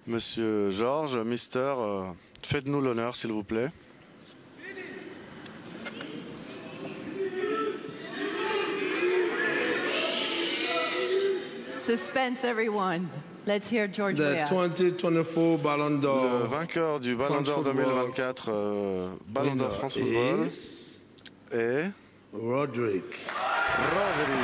Monsieur Georges, Mister, faites-nous l'honneur s'il vous plaît. Suspense, everyone. Let's hear George The Weah. 2024 Ballon Le d'Or vainqueur du Ballon d'Or France Football 2024, Ballon d'Or France Football, is est Rodrigue. Rodri.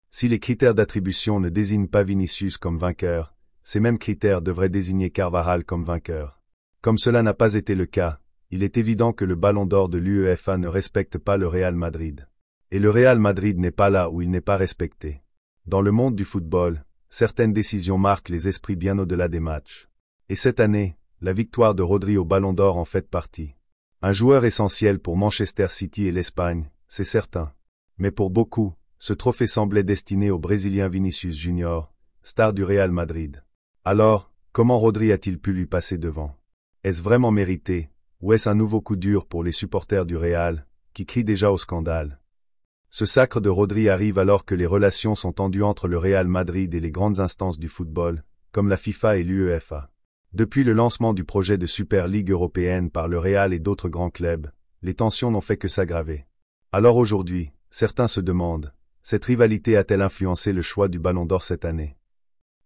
Si les critères d'attribution ne désignent pas Vinicius comme vainqueur, ces mêmes critères devraient désigner Carvajal comme vainqueur. Comme cela n'a pas été le cas, il est évident que le Ballon d'Or de l'UEFA ne respecte pas le Real Madrid. Et le Real Madrid n'est pas là où il n'est pas respecté. Dans le monde du football, certaines décisions marquent les esprits bien au-delà des matchs. Et cette année, la victoire de Rodri au Ballon d'Or en fait partie. Un joueur essentiel pour Manchester City et l'Espagne, c'est certain. Mais pour beaucoup, ce trophée semblait destiné au Brésilien Vinicius Junior, star du Real Madrid. Alors, comment Rodri a-t-il pu lui passer devant? Est-ce vraiment mérité, ou est-ce un nouveau coup dur pour les supporters du Real, qui crient déjà au scandale? Ce sacre de Rodri arrive alors que les relations sont tendues entre le Real Madrid et les grandes instances du football, comme la FIFA et l'UEFA. Depuis le lancement du projet de Super Ligue européenne par le Real et d'autres grands clubs, les tensions n'ont fait que s'aggraver. Alors aujourd'hui, certains se demandent, cette rivalité a-t-elle influencé le choix du Ballon d'Or cette année?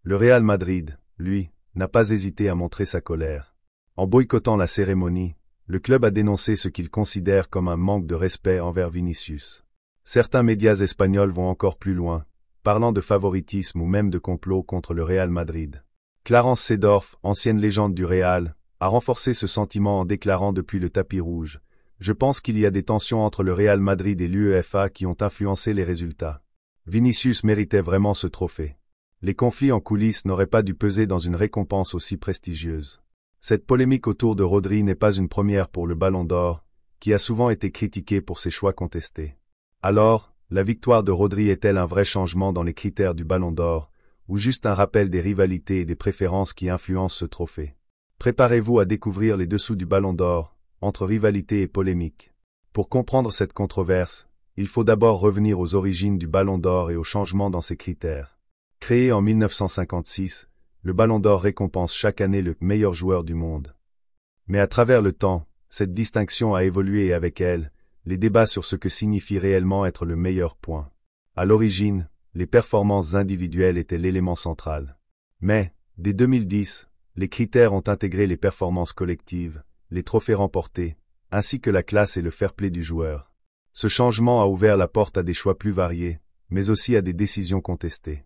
Le Real Madrid, lui, n'a pas hésité à montrer sa colère. En boycottant la cérémonie, le club a dénoncé ce qu'il considère comme un manque de respect envers Vinicius. Certains médias espagnols vont encore plus loin, parlant de favoritisme ou même de complot contre le Real Madrid. Clarence Seedorf, ancienne légende du Real, a renforcé ce sentiment en déclarant depuis le tapis rouge: « Je pense qu'il y a des tensions entre le Real Madrid et l'UEFA qui ont influencé les résultats. Vinicius méritait vraiment ce trophée. Les conflits en coulisses n'auraient pas dû peser dans une récompense aussi prestigieuse. » Cette polémique autour de Rodri n'est pas une première pour le Ballon d'Or, qui a souvent été critiqué pour ses choix contestés. Alors, la victoire de Rodri est-elle un vrai changement dans les critères du Ballon d'Or, ou juste un rappel des rivalités et des préférences qui influencent ce trophée? Préparez-vous à découvrir les dessous du Ballon d'Or, entre rivalité et polémique. Pour comprendre cette controverse, il faut d'abord revenir aux origines du Ballon d'Or et aux changements dans ses critères. Créé en 1956, le Ballon d'Or récompense chaque année le meilleur joueur du monde. Mais à travers le temps, cette distinction a évolué et avec elle, les débats sur ce que signifie réellement être le meilleur point. À l'origine, les performances individuelles étaient l'élément central. Mais, dès 2010, les critères ont intégré les performances collectives, les trophées remportés, ainsi que la classe et le fair-play du joueur. Ce changement a ouvert la porte à des choix plus variés, mais aussi à des décisions contestées.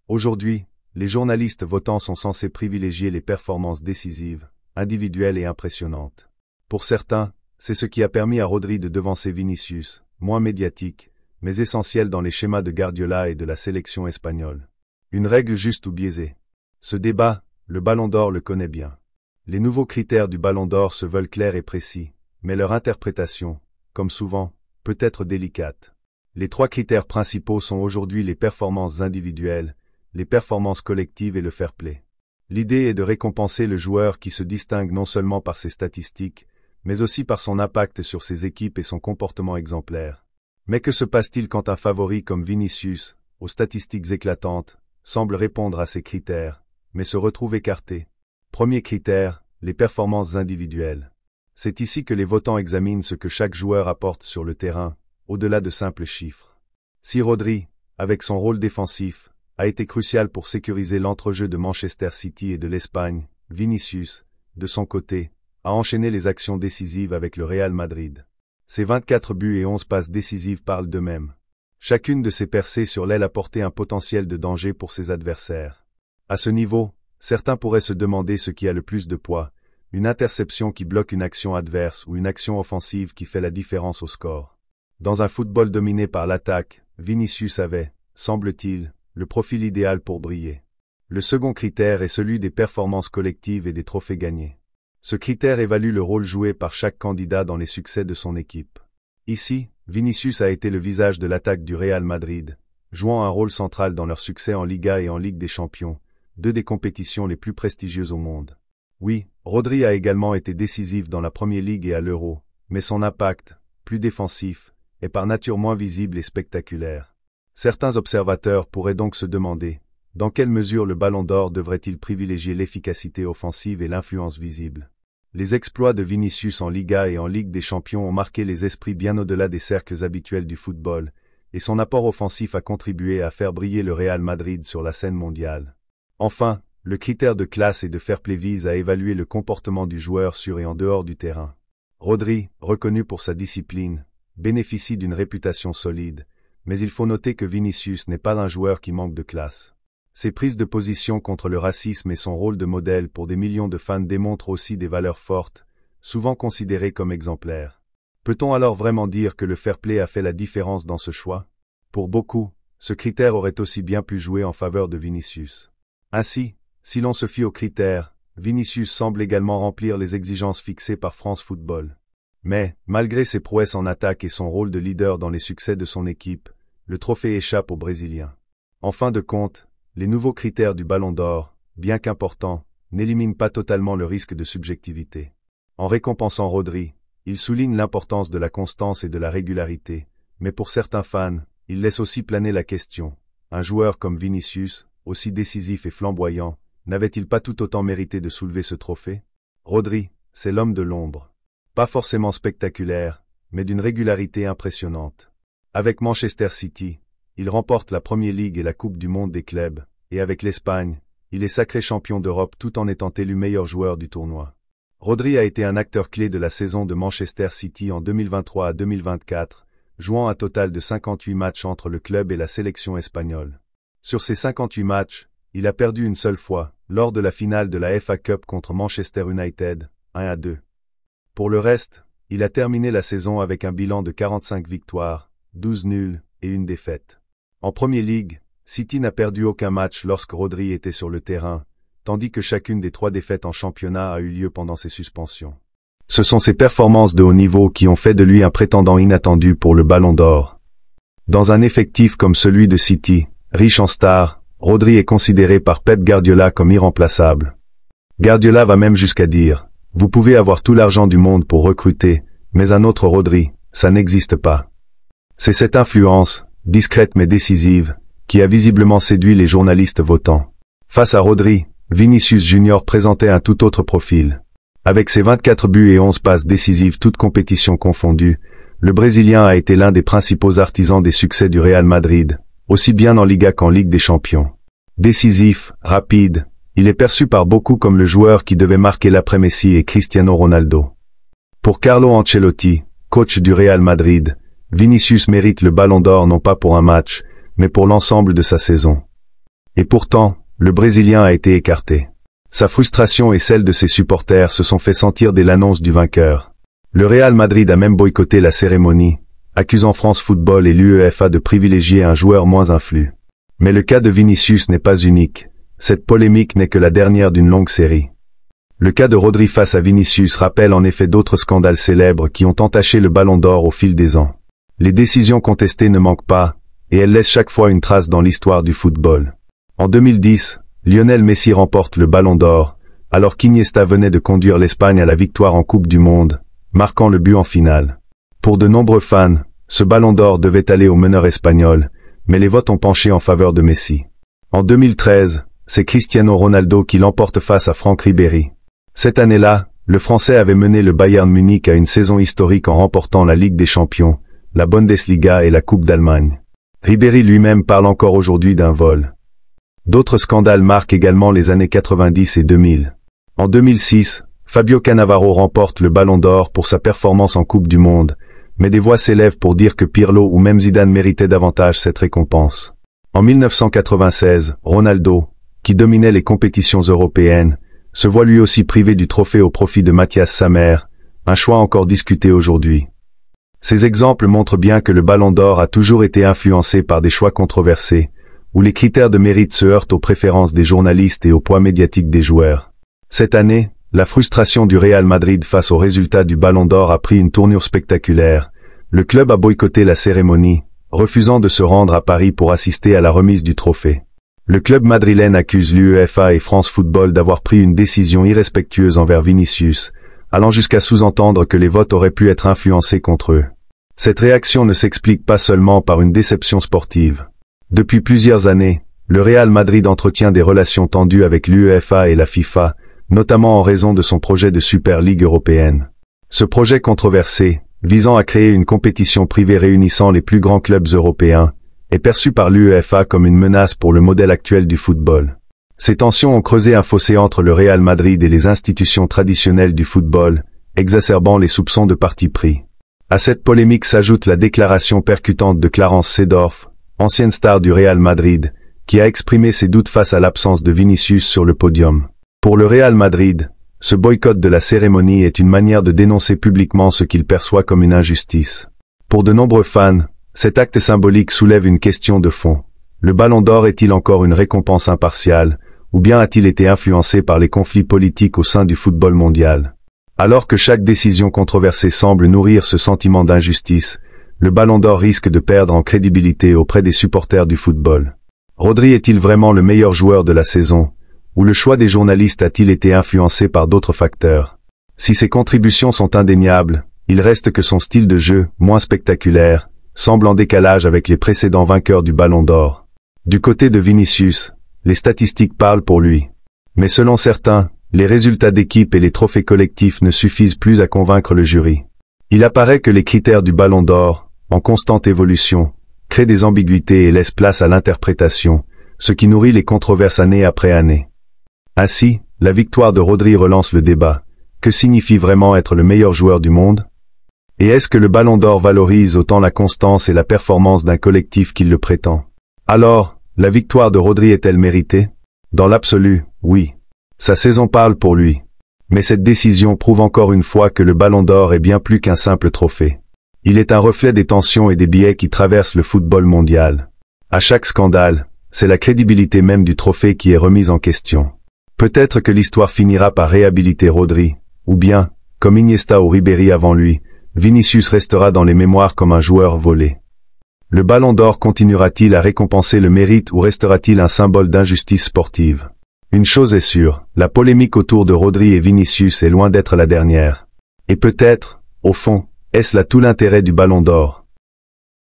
Aujourd'hui, les journalistes votants sont censés privilégier les performances décisives, individuelles et impressionnantes. Pour certains, c'est ce qui a permis à Rodri de devancer Vinicius, moins médiatique, mais essentiel dans les schémas de Guardiola et de la sélection espagnole. Une règle juste ou biaisée? Ce débat, le Ballon d'Or le connaît bien. Les nouveaux critères du Ballon d'Or se veulent clairs et précis, mais leur interprétation, comme souvent, peut être délicate. Les trois critères principaux sont aujourd'hui les performances individuelles, les performances collectives et le fair-play. L'idée est de récompenser le joueur qui se distingue non seulement par ses statistiques, mais aussi par son impact sur ses équipes et son comportement exemplaire. Mais que se passe-t-il quand un favori comme Vinicius, aux statistiques éclatantes, semble répondre à ces critères, mais se retrouve écarté? Premier critère, les performances individuelles. C'est ici que les votants examinent ce que chaque joueur apporte sur le terrain, au-delà de simples chiffres. Si Rodri, avec son rôle défensif, a été crucial pour sécuriser l'entrejeu de Manchester City et de l'Espagne, Vinicius, de son côté, a enchaîné les actions décisives avec le Real Madrid. Ses 24 buts et 11 passes décisives parlent d'eux-mêmes. Chacune de ces percées sur l'aile apportait un potentiel de danger pour ses adversaires. À ce niveau, certains pourraient se demander ce qui a le plus de poids, une interception qui bloque une action adverse ou une action offensive qui fait la différence au score. Dans un football dominé par l'attaque, Vinicius avait, semble-t-il, le profil idéal pour briller. Le second critère est celui des performances collectives et des trophées gagnés. Ce critère évalue le rôle joué par chaque candidat dans les succès de son équipe. Ici, Vinicius a été le visage de l'attaque du Real Madrid, jouant un rôle central dans leur succès en Liga et en Ligue des Champions, deux des compétitions les plus prestigieuses au monde. Oui, Rodri a également été décisif dans la Premier League et à l'Euro, mais son impact, plus défensif, est par nature moins visible et spectaculaire. Certains observateurs pourraient donc se demander, dans quelle mesure le Ballon d'Or devrait-il privilégier l'efficacité offensive et l'influence visible? Les exploits de Vinicius en Liga et en Ligue des Champions ont marqué les esprits bien au-delà des cercles habituels du football, et son apport offensif a contribué à faire briller le Real Madrid sur la scène mondiale. Enfin, le critère de classe et de fair-play vise à évaluer le comportement du joueur sur et en dehors du terrain. Rodri, reconnu pour sa discipline, bénéficie d'une réputation solide, mais il faut noter que Vinicius n'est pas un joueur qui manque de classe. Ses prises de position contre le racisme et son rôle de modèle pour des millions de fans démontrent aussi des valeurs fortes, souvent considérées comme exemplaires. Peut-on alors vraiment dire que le fair-play a fait la différence dans ce choix? Pour beaucoup, ce critère aurait aussi bien pu jouer en faveur de Vinicius. Ainsi, si l'on se fie aux critères, Vinicius semble également remplir les exigences fixées par France Football. Mais, malgré ses prouesses en attaque et son rôle de leader dans les succès de son équipe, le trophée échappe aux Brésiliens. En fin de compte, les nouveaux critères du Ballon d'Or, bien qu'importants, n'éliminent pas totalement le risque de subjectivité. En récompensant Rodri, il souligne l'importance de la constance et de la régularité, mais pour certains fans, il laisse aussi planer la question. Un joueur comme Vinicius, aussi décisif et flamboyant, n'avait-il pas tout autant mérité de soulever ce trophée? Rodri, c'est l'homme de l'ombre. Pas forcément spectaculaire, mais d'une régularité impressionnante. Avec Manchester City, il remporte la Premier League et la Coupe du Monde des clubs, et avec l'Espagne, il est sacré champion d'Europe tout en étant élu meilleur joueur du tournoi. Rodri a été un acteur clé de la saison de Manchester City en 2023 à 2024, jouant un total de 58 matchs entre le club et la sélection espagnole. Sur ces 58 matchs, il a perdu une seule fois, lors de la finale de la FA Cup contre Manchester United, 1-2. Pour le reste, il a terminé la saison avec un bilan de 45 victoires, 12 nuls et une défaite. En Premier League, City n'a perdu aucun match lorsque Rodri était sur le terrain, tandis que chacune des 3 défaites en championnat a eu lieu pendant ses suspensions. Ce sont ses performances de haut niveau qui ont fait de lui un prétendant inattendu pour le Ballon d'Or. Dans un effectif comme celui de City, riche en stars, Rodri est considéré par Pep Guardiola comme irremplaçable. Guardiola va même jusqu'à dire « Vous pouvez avoir tout l'argent du monde pour recruter, mais un autre Rodri, ça n'existe pas ». C'est cette influence, discrète mais décisive, qui a visiblement séduit les journalistes votants. Face à Rodri, Vinicius Junior présentait un tout autre profil. Avec ses 24 buts et 11 passes décisives toutes compétitions confondues, le Brésilien a été l'un des principaux artisans des succès du Real Madrid, aussi bien en Liga qu'en Ligue des Champions. Décisif, rapide, il est perçu par beaucoup comme le joueur qui devait marquer l'après-Messi et Cristiano Ronaldo. Pour Carlo Ancelotti, coach du Real Madrid, Vinicius mérite le Ballon d'Or non pas pour un match, mais pour l'ensemble de sa saison. Et pourtant, le Brésilien a été écarté. Sa frustration et celle de ses supporters se sont fait sentir dès l'annonce du vainqueur. Le Real Madrid a même boycotté la cérémonie, accusant France Football et l'UEFA de privilégier un joueur moins influent. Mais le cas de Vinicius n'est pas unique. Cette polémique n'est que la dernière d'une longue série. Le cas de Rodri face à Vinicius rappelle en effet d'autres scandales célèbres qui ont entaché le Ballon d'Or au fil des ans. Les décisions contestées ne manquent pas, et elles laissent chaque fois une trace dans l'histoire du football. En 2010, Lionel Messi remporte le Ballon d'Or, alors qu'Iniesta venait de conduire l'Espagne à la victoire en Coupe du Monde, marquant le but en finale. Pour de nombreux fans, ce Ballon d'Or devait aller au meneur espagnol, mais les votes ont penché en faveur de Messi. En 2013, c'est Cristiano Ronaldo qui l'emporte face à Franck Ribéry. Cette année-là, le Français avait mené le Bayern Munich à une saison historique en remportant la Ligue des Champions, la Bundesliga et la Coupe d'Allemagne. Ribéry lui-même parle encore aujourd'hui d'un vol. D'autres scandales marquent également les années 90 et 2000. En 2006, Fabio Cannavaro remporte le Ballon d'Or pour sa performance en Coupe du Monde, mais des voix s'élèvent pour dire que Pirlo ou même Zidane méritaient davantage cette récompense. En 1996, Ronaldo, qui dominait les compétitions européennes, se voit lui aussi privé du trophée au profit de Mathias Sammer, un choix encore discuté aujourd'hui. Ces exemples montrent bien que le Ballon d'Or a toujours été influencé par des choix controversés, où les critères de mérite se heurtent aux préférences des journalistes et au poids médiatique des joueurs. Cette année, la frustration du Real Madrid face aux résultats du Ballon d'Or a pris une tournure spectaculaire. Le club a boycotté la cérémonie, refusant de se rendre à Paris pour assister à la remise du trophée. Le club madrilène accuse l'UEFA et France Football d'avoir pris une décision irrespectueuse envers Vinicius, allant jusqu'à sous-entendre que les votes auraient pu être influencés contre eux. Cette réaction ne s'explique pas seulement par une déception sportive. Depuis plusieurs années, le Real Madrid entretient des relations tendues avec l'UEFA et la FIFA, notamment en raison de son projet de Super Ligue européenne. Ce projet controversé, visant à créer une compétition privée réunissant les plus grands clubs européens, est perçu par l'UEFA comme une menace pour le modèle actuel du football. Ces tensions ont creusé un fossé entre le Real Madrid et les institutions traditionnelles du football, exacerbant les soupçons de parti pris. À cette polémique s'ajoute la déclaration percutante de Clarence Seedorf, ancienne star du Real Madrid, qui a exprimé ses doutes face à l'absence de Vinicius sur le podium. Pour le Real Madrid, ce boycott de la cérémonie est une manière de dénoncer publiquement ce qu'il perçoit comme une injustice. Pour de nombreux fans, cet acte symbolique soulève une question de fond. Le Ballon d'Or est-il encore une récompense impartiale, ou bien a-t-il été influencé par les conflits politiques au sein du football mondial? Alors que chaque décision controversée semble nourrir ce sentiment d'injustice, le Ballon d'Or risque de perdre en crédibilité auprès des supporters du football. Rodri est-il vraiment le meilleur joueur de la saison, ou le choix des journalistes a-t-il été influencé par d'autres facteurs? Si ses contributions sont indéniables, il reste que son style de jeu, moins spectaculaire, semble en décalage avec les précédents vainqueurs du Ballon d'Or. Du côté de Vinicius, les statistiques parlent pour lui. Mais selon certains, les résultats d'équipe et les trophées collectifs ne suffisent plus à convaincre le jury. Il apparaît que les critères du Ballon d'Or, en constante évolution, créent des ambiguïtés et laissent place à l'interprétation, ce qui nourrit les controverses année après année. Ainsi, la victoire de Rodri relance le débat. Que signifie vraiment être le meilleur joueur du monde? Et est-ce que le Ballon d'Or valorise autant la constance et la performance d'un collectif qu'il le prétend? Alors, la victoire de Rodri est-elle méritée? Dans l'absolu, oui. Sa saison parle pour lui. Mais cette décision prouve encore une fois que le Ballon d'Or est bien plus qu'un simple trophée. Il est un reflet des tensions et des biais qui traversent le football mondial. À chaque scandale, c'est la crédibilité même du trophée qui est remise en question. Peut-être que l'histoire finira par réhabiliter Rodri, ou bien, comme Iniesta ou Ribéry avant lui, Vinicius restera dans les mémoires comme un joueur volé. Le Ballon d'Or continuera-t-il à récompenser le mérite ou restera-t-il un symbole d'injustice sportive? Une chose est sûre, la polémique autour de Rodri et Vinicius est loin d'être la dernière. Et peut-être, au fond, est-ce là tout l'intérêt du Ballon d'Or?